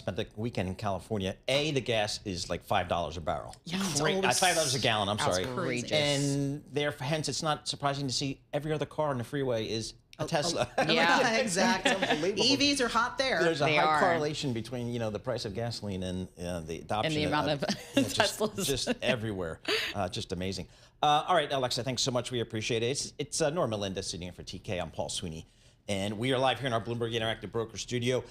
spent the weekend in California. The gas is like $5 a barrel. Yeah, $5 a gallon, I'm sorry. Outrageous. And hence, it's not surprising to see every other car on the freeway is a Tesla. Yeah, exactly. It's unbelievable. EVs are hot there. There's a high correlation between, the price of gasoline and the adoption. And the amount of Teslas. Just everywhere. Just amazing. All right, Alexa, thanks so much. We appreciate it. It's Norma Linda sitting in for TK. I'm Paul Sweeney. And we are live here in our Bloomberg Interactive Broker studio.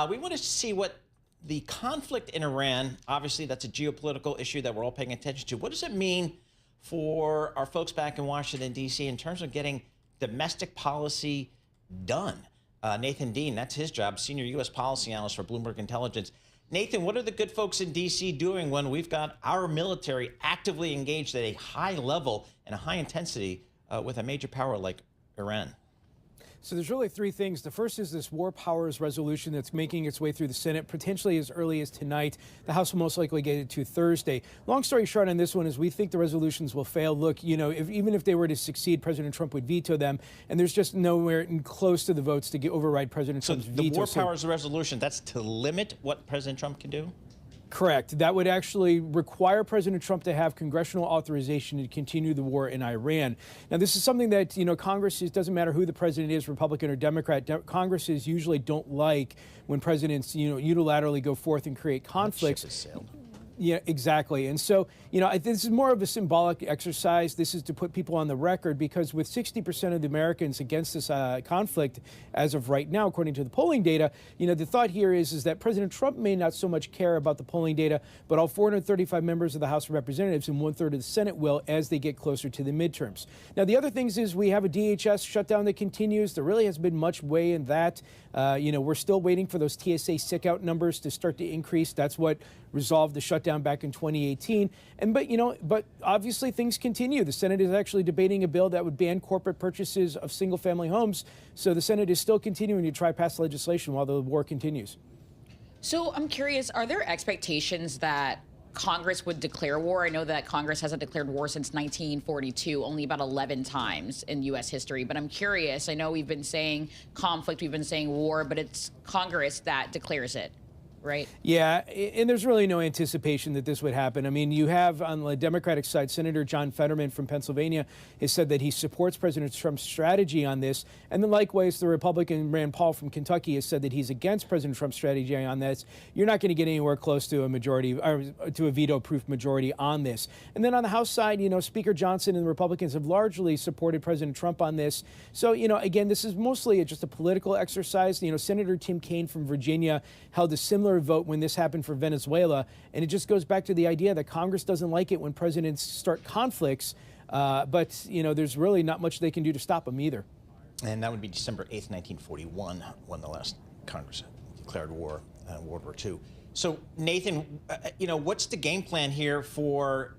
We want to see what the conflict in Iran, obviously that's a geopolitical issue that we're all paying attention to. What does it mean for our folks back in Washington, D.C. in terms of getting domestic policy done? Nathan Dean, that's his job, senior U.S. policy analyst for Bloomberg Intelligence. Nathan, what are the good folks in D.C. doing when we've got our military actively engaged at a high level and a high intensity with a major power like Iran? So there's really three things. The first is this war powers resolution that's making its way through the Senate potentially as early as tonight. The House will most likely get it to Thursday. Long story short on this one is we think the resolutions will fail. Look, even if they were to succeed, President Trump would veto them. And there's just nowhere close to the votes to override President Trump's veto. So the war powers resolution, that's to limit what President Trump can do? Correct. That would actually require President Trump to have congressional authorization to continue the war in Iran. Now, this is something that, Congress doesn't matter who the president is, Republican or Democrat. Congresses usually don't like when presidents, unilaterally go forth and create conflicts. That ship has sailed. Yeah, exactly. And so, this is more of a symbolic exercise. This is to put people on the record because with 60% of the Americans against this conflict as of right now, according to the polling data, the thought here is that President Trump may not so much care about the polling data, but all 435 members of the House of Representatives and 1/3 of the Senate will as they get closer to the midterms. Now, the other things is we have a DHS shutdown that continues. There really hasn't been much way in that. We're still waiting for those TSA sick-out numbers to start to increase. That's what resolved the shutdown back in 2018. But obviously things continue. The Senate is actually debating a bill that would ban corporate purchases of single-family homes. So the Senate is still continuing to try to pass legislation while the war continues. So I'm curious, are there expectations that Congress would declare war? I know that Congress hasn't declared war since 1942, only about 11 times in U.S. history. But I'm curious, I know we've been saying conflict, we've been saying war, but it's Congress that declares it. Right. Yeah, and there's really no anticipation that this would happen. I mean, you have on the Democratic side, Senator John Fetterman from Pennsylvania has said that he supports President Trump's strategy on this. And then likewise, the Republican Rand Paul from Kentucky has said that he's against President Trump's strategy on this. You're not going to get anywhere close to a majority or to a veto-proof majority on this. And then on the House side, Speaker Johnson and the Republicans have largely supported President Trump on this. So, again, this is mostly just a political exercise. Senator Tim Kaine from Virginia held a similar vote when this happened for Venezuela. And it just goes back to the idea that Congress doesn't like it when presidents start conflicts. But there's really not much they can do to stop them either. And that would be December 8th, 1941, when the last Congress declared war, World War II. So, Nathan, what's the game plan here for,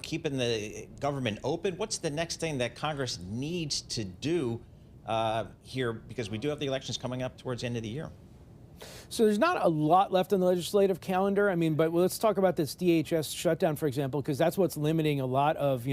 keeping the government open? What's the next thing that Congress needs to do here? Because we do have the elections coming up towards the end of the year. So there's not a lot left on the legislative calendar. But let's talk about this DHS shutdown, for example, because that's what's limiting a lot of,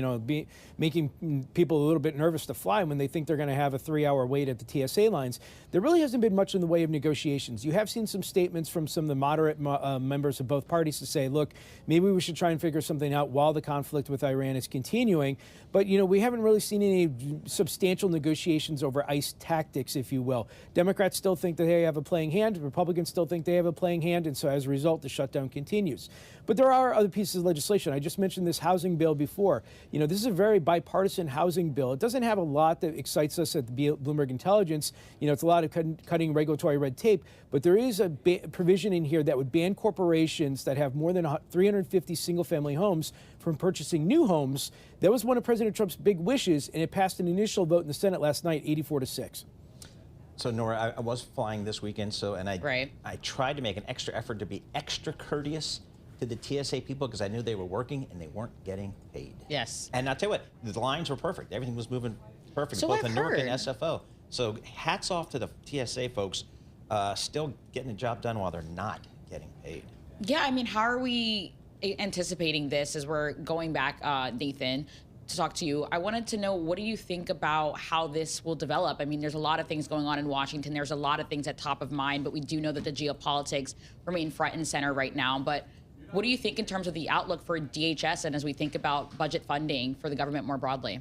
making people a little bit nervous to fly when they think they're going to have a 3-hour wait at the TSA lines. There really hasn't been much in the way of negotiations. You have seen some statements from some of the moderate members of both parties to say, look, maybe we should try and figure something out while the conflict with Iran is continuing. But, we haven't really seen any substantial negotiations over ICE tactics, if you will. Democrats still think that they have a playing hand. Republicans still think they have a playing hand, and so as a result, the shutdown continues. But there are other pieces of legislation. I just mentioned this housing bill before. This is a very bipartisan housing bill. It doesn't have a lot that excites us at the Bloomberg Intelligence. It's a lot of cutting regulatory red tape, but there is a provision in here that would ban corporations that have more than 350 single-family homes from purchasing new homes. That was one of President Trump's big wishes, and it passed an initial vote in the Senate last night, 84-6. So, Nora, I was flying this weekend, I tried to make an extra effort to be extra courteous to the TSA people because I knew they were working and they weren't getting paid. Yes. And I'll tell you what, the lines were perfect. Everything was moving perfect, So both I've in Newark and heard. SFO. So hats off to the TSA folks still getting the job done while they're not getting paid. Yeah, how are we anticipating this as we're going back, Nathan? to talk to you. I wanted to know, what do you think about how this will develop? I mean, there's a lot of things going on in Washington. There's a lot of things at top of mind, but we do know that the geopolitics remain front and center right now. But what do you think in terms of the outlook for DHS and as we think about budget funding for the government more broadly?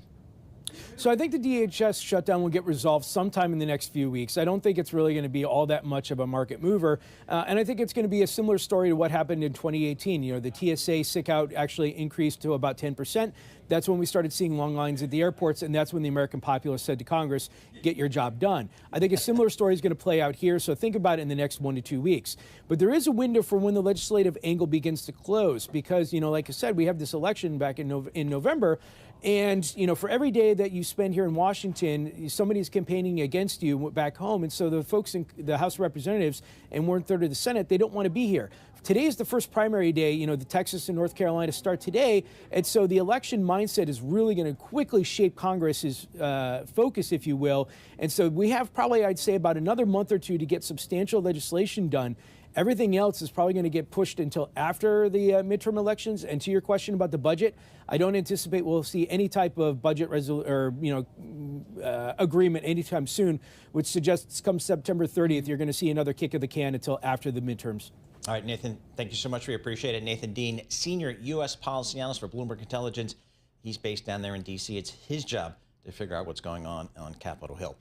So I think the DHS shutdown will get resolved sometime in the next few weeks. I don't think it's really going to be all that much of a market mover. And I think it's going to be a similar story to what happened in 2018. You know, the TSA sick out actually increased to about 10%. That's when we started seeing long lines at the airports, and that's when the American populace said to Congress, get your job done. I think a similar story is going to play out here, so think about it in the next 1 to 2 weeks. But there is a window for when the legislative angle begins to close because, you know, like I said, we have this election back in November, and, you know, for every day that you spend here in Washington, somebody's campaigning against you back home. And so the folks in the House of Representatives and 1/3 of the Senate, they don't want to be here. Today is the first primary day. You know, the Texas and North Carolina start today. And so the election mindset is really going to quickly shape Congress's focus, if you will. And so we have probably, I'd say, about another month or two to get substantial legislation done. Everything else is probably going to get pushed until after the midterm elections. And to your question about the budget, I don't anticipate we'll see any type of budget agreement anytime soon, which suggests come September 30th, you're going to see another kick of the can until after the midterms. All right, Nathan, thank you so much. We appreciate it. Nathan Dean, Senior U.S. Policy Analyst for Bloomberg Intelligence. He's based down there in D.C. It's his job to figure out what's going on Capitol Hill.